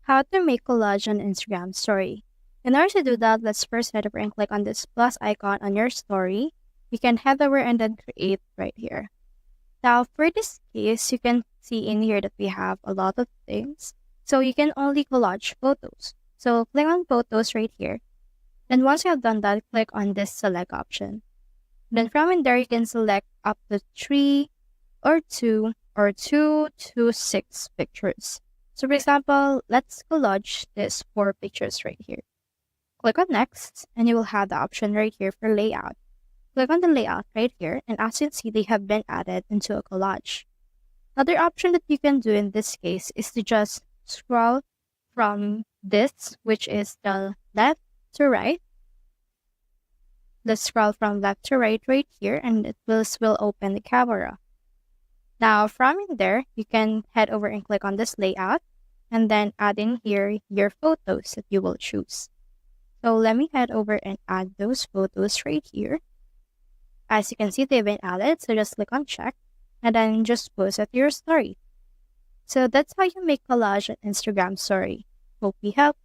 How to make collage on Instagram story. In order to do that, let's first head over and click on this plus icon on your story. You can head over and then create right here. Now, for this case, you can see in here that we have a lot of things. So you can only collage photos. So click on photos right here. Then once you have done that, click on this select option. Then from in there, you can select up to 3 or 2 or 2 to 6 pictures. So for example, let's collage these 4 pictures right here. Click on next and you will have the option right here for layout. Click on the layout right here and as you can see, they have been added into a collage. Another option that you can do in this case is to just scroll from this, which is the left to right. Let's scroll from left to right here and it will open the camera. Now from in there, you can head over and click on this layout and then add in here your photos that you will choose. So let me head over and add those photos right here. As you can see, they've been added, so just click on check and then just post it to your story. So that's how you make collage on Instagram story. Hope we helped.